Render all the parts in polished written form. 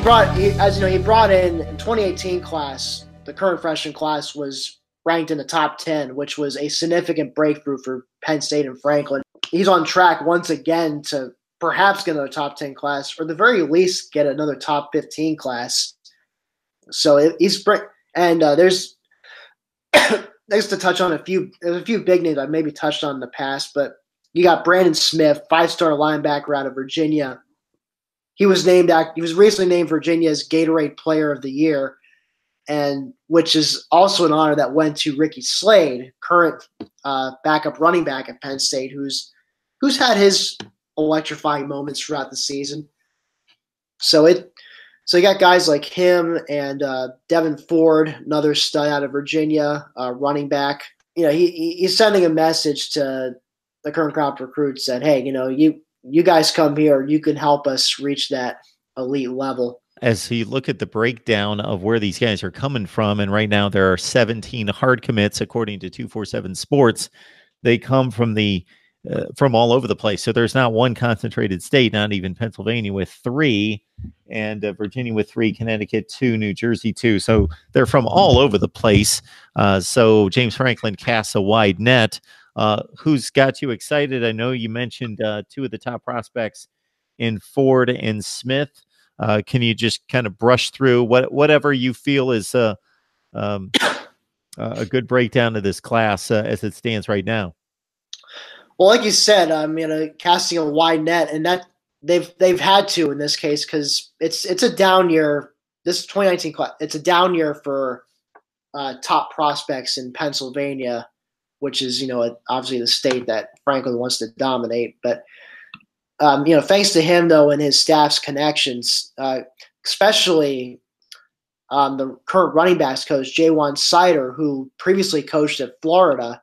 as you know, he brought in 2018 class. The current freshman class was ranked in the top 10, which was a significant breakthrough for Penn State and Franklin. He's on track once again to perhaps get another top 10 class, or at the very least get another top 15 class. So there's next to touch on there's a few big names I've maybe touched on in the past, but you got Brandon Smith, 5-star linebacker out of Virginia. He was recently named Virginia's Gatorade Player of the Year, and which is also an honor that went to Ricky Slade, current backup running back at Penn State, who's had his electrifying moments throughout the season. So you got guys like him and Devin Ford, another stud out of Virginia, running back. You know, he's sending a message to the current crop recruits that, hey, you know, you guys come here, you can help us reach that elite level. As you look at the breakdown of where these guys are coming from, and right now there are 17 hard commits according to 247 Sports. They come from from all over the place. So there's not one concentrated state, not even Pennsylvania with 3, and Virginia with 3, Connecticut 2, New Jersey 2. So they're from all over the place. So James Franklin casts a wide net. Who's got you excited? I know you mentioned 2 of the top prospects in Ford and Smith. Can you just kind of brush through whatever you feel is a good breakdown of this class as it stands right now? Well, like you said, casting a wide net, and that they've had to in this case because it's a down year. This 2019 class, it's a down year for top prospects in Pennsylvania, which is, you know, obviously the state that Franklin wants to dominate. But you know, thanks to him though and his staff's connections, especially the current running backs coach Jaywan Sider, who previously coached at Florida.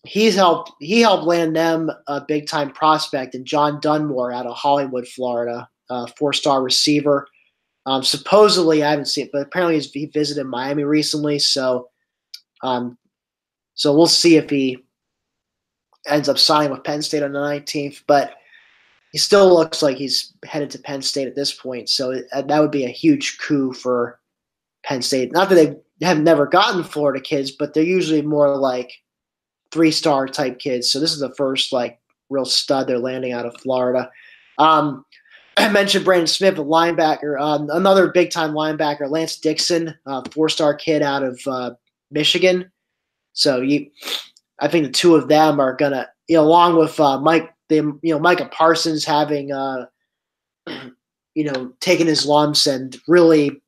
He helped land them a big time prospect in John Dunmore out of Hollywood, Florida, 4-star receiver. Supposedly, I haven't seen it, but apparently he visited Miami recently. So we'll see if he ends up signing with Penn State on the 19th. But he still looks like he's headed to Penn State at this point. So that would be a huge coup for Penn State. Not that they have never gotten Florida kids, but they're usually more like 3-star type kids. So this is the first like real stud they're landing out of Florida. I mentioned Brandon Smith, a linebacker. Another big time linebacker, Lance Dixon, 4-star kid out of Michigan. So I think the 2 of them are gonna, you know, along with Micah Parsons having taken his lumps and really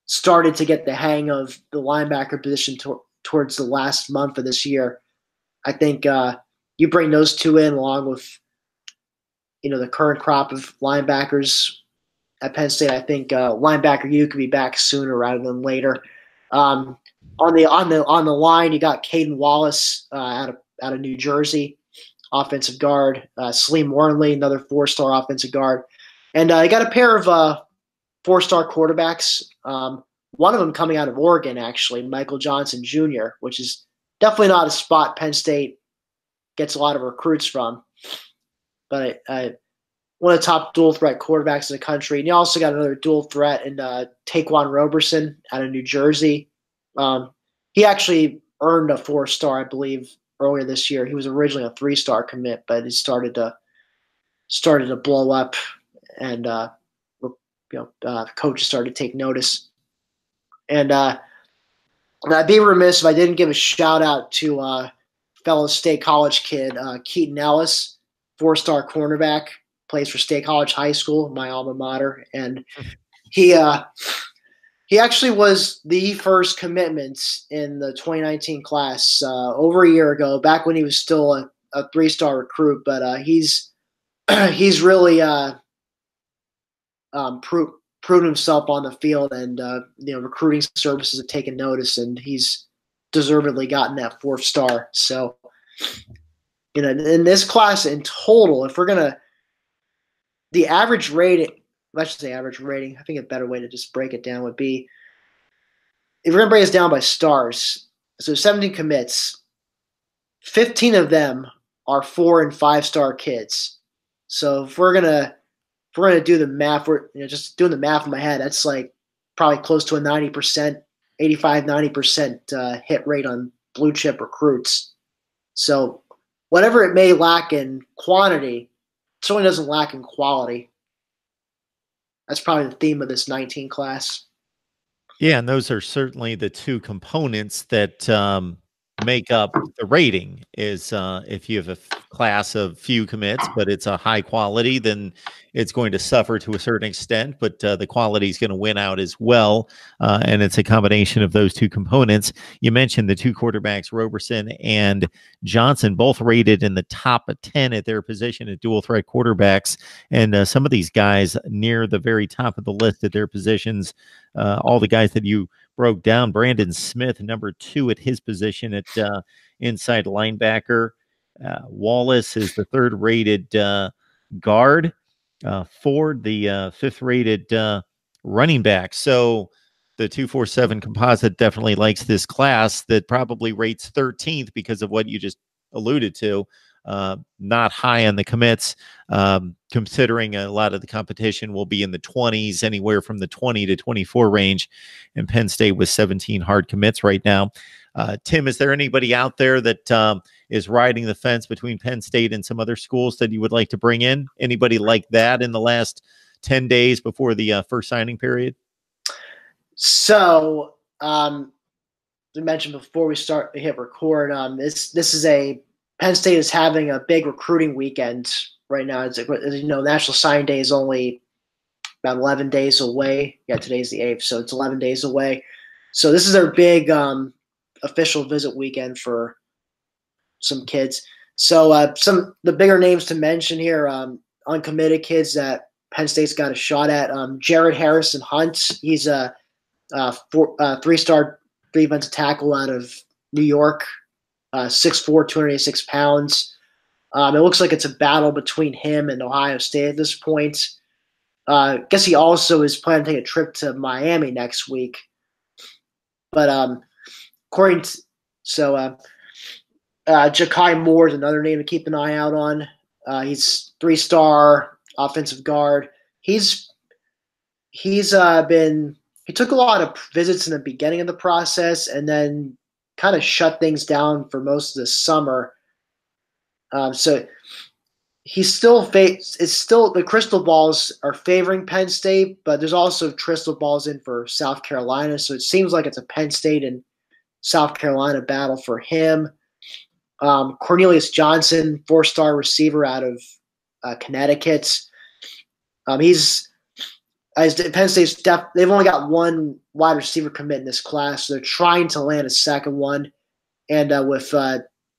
started to get the hang of the linebacker position towards the last month of this year. I think you bring those 2 in along with, you know, the current crop of linebackers at Penn State. I think linebacker U could be back sooner rather than later. On the line, you got Caden Wallace out of New Jersey, offensive guard. Salim Warrenly, another 4-star offensive guard, and you got a pair of 4-star quarterbacks. One of them coming out of Oregon, actually, Michael Johnson Jr., which is definitely not a spot Penn State gets a lot of recruits from. But one of the top dual threat quarterbacks in the country. And you also got another dual threat in Taquan Roberson out of New Jersey. He actually earned a 4-star, I believe, earlier this year. He was originally a 3-star commit, but it started to blow up, and coaches started to take notice. And I'd be remiss if I didn't give a shout out to fellow State College kid Keaton Ellis, 4-star cornerback, plays for State College High School, my alma mater, and he actually was the first commitment in the 2019 class over a year ago, back when he was still a 3-star recruit. But he's really proven himself on the field, and recruiting services have taken notice, and he's deservedly gotten that 4th star. So, you know, in this class in total, if we're gonna the average rating, let's just say average rating, I think a better way to just break it down would be, if we're gonna break this down by stars, so 17 commits, 15 of them are 4- and 5-star kids. So if we're gonna if we're going to do the math, we're just doing the math in my head. That's like probably close to a 90%, 85, 90% hit rate on blue chip recruits. So whatever it may lack in quantity, it certainly doesn't lack in quality. That's probably the theme of this 19 class. Yeah, and those are certainly the two components that make up the rating. Is if you have a class of few commits, but it's a high quality, then it's going to suffer to a certain extent, but the quality is going to win out as well. And it's a combination of those two components. You mentioned the two quarterbacks, Roberson and Johnson, both rated in the top 10 at their position at dual threat quarterbacks. And some of these guys near the very top of the list at their positions. All the guys that you broke down. Brandon Smith, number 2 at his position at inside linebacker. Wallace is the third rated guard. Ford, the fifth rated running back. So the 247 composite definitely likes this class that probably rates 13th because of what you just alluded to. Not high on the commits, considering a lot of the competition will be in the 20s, anywhere from the 20 to 24 range, and Penn State with 17 hard commits right now. Tim, is there anybody out there that is riding the fence between Penn State and some other schools that you would like to bring in? Anybody like that in the last 10 days before the first signing period? So, I mentioned before we hit record, this is Penn State is having a big recruiting weekend right now. As you know, National Signing Day is only about 11 days away. Yeah, today's the 8th, so it's 11 days away. So this is their big official visit weekend for some kids. So the bigger names to mention here, uncommitted kids that Penn State's got a shot at. Jared Harrison Hunt, he's a 3-star defensive tackle out of New York. 6'4", 286 pounds. It looks like it's a battle between him and Ohio State at this point. I guess he also is planning to take a trip to Miami next week. But Ja'Kai Moore is another name to keep an eye out on. He's 3-star offensive guard. He took a lot of visits in the beginning of the process and then kind of shut things down for most of the summer. So he's still the crystal balls are favoring Penn State, but there's also crystal balls in for South Carolina. So it seems like it's a Penn State and South Carolina battle for him. Cornelius Johnson, 4-star receiver out of Connecticut. Penn State's they've only got one wide receiver commit in this class, so they're trying to land a second one. And with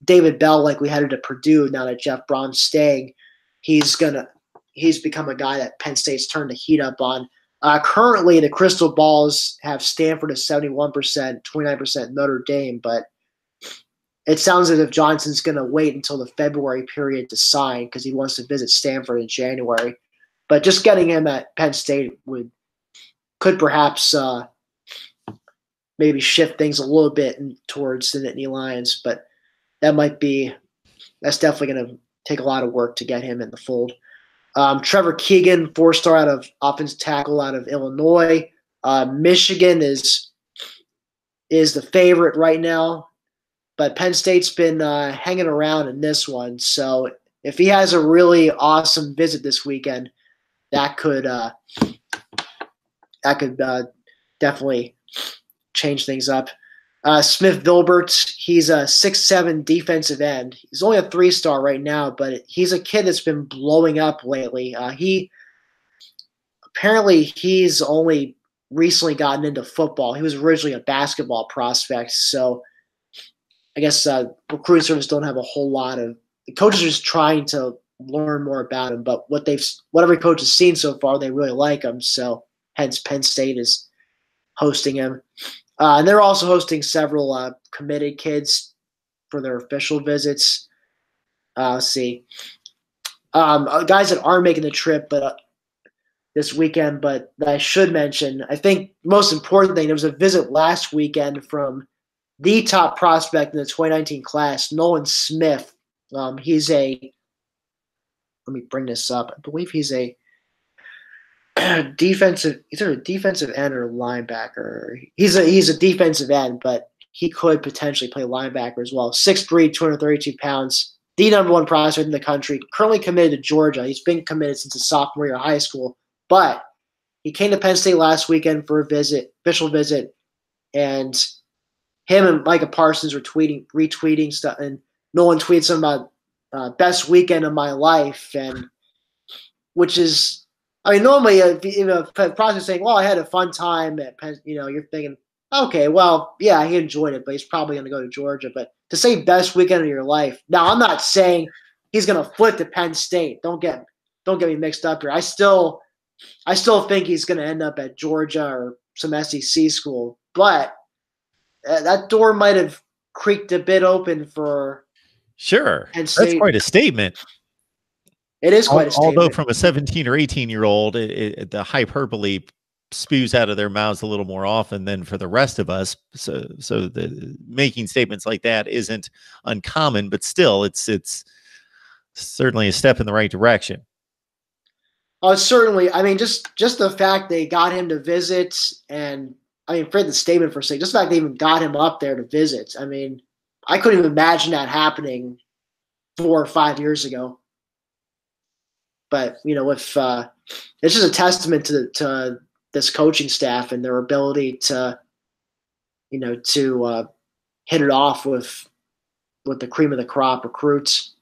David Bell, like we headed to Purdue, now that Jeff Brom's staying, he's become a guy that Penn State's turned the heat up on. Currently, the crystal balls have Stanford at 71%, 29% Notre Dame, but it sounds as if Johnson's going to wait until the February period to sign because he wants to visit Stanford in January. But just getting him at Penn State could perhaps maybe shift things a little bit towards the Nittany Lions. But that's definitely going to take a lot of work to get him in the fold. Trevor Keegan, 4-star out of offensive tackle out of Illinois. Michigan is the favorite right now, but Penn State's been hanging around in this one. So if he has a really awesome visit this weekend, that could definitely change things up. Smith Vilbert, he's a 6'7" defensive end. He's only a 3-star right now, but he's a kid that's been blowing up lately. He's only recently gotten into football. He was originally a basketball prospect, so I guess recruiting service don't have a whole lot of – the coaches are just trying to learn more about him, but what every coach has seen so far, they really like him. So hence Penn State is hosting him. And they're also hosting several committed kids for their official visits. Let's see. Guys that aren't making the trip this weekend, but that I should mention, I think the most important thing, there was a visit last weekend from the top prospect in the 2019 class, Nolan Smith. Let me bring this up. I believe he's a defensive, either a defensive end or a linebacker. He's a defensive end, but he could potentially play linebacker as well. 6'3", 232 pounds, the number one prospect in the country, currently committed to Georgia. He's been committed since his sophomore year of high school, but he came to Penn State last weekend for a official visit, and him and Micah Parsons were retweeting stuff, and Nolan tweets something about best weekend of my life, and which is, I mean, normally if Parsons saying, "Well, I had a fun time at Penn," you're thinking, okay, well, yeah, he enjoyed it, but he's probably going to go to Georgia. But to say best weekend of your life, now I'm not saying he's going to flip to Penn State. Don't get me mixed up here. I still think he's going to end up at Georgia or some SEC school, but that door might have creaked a bit open for Sure. Penn State. That's quite a statement. It is quite a statement. Although from a 17 or 18-year-old, the hyperbole spews out of their mouths a little more often than for the rest of us. So the making statements like that isn't uncommon, but still, it's certainly a step in the right direction. Certainly. I mean, just the fact they got him to visit, and I mean, for the statement for sake, just the fact they even got him up there to visit. I mean, I couldn't even imagine that happening 4 or 5 years ago. But if it's just a testament to this coaching staff and their ability to hit it off with the cream of the crop recruits.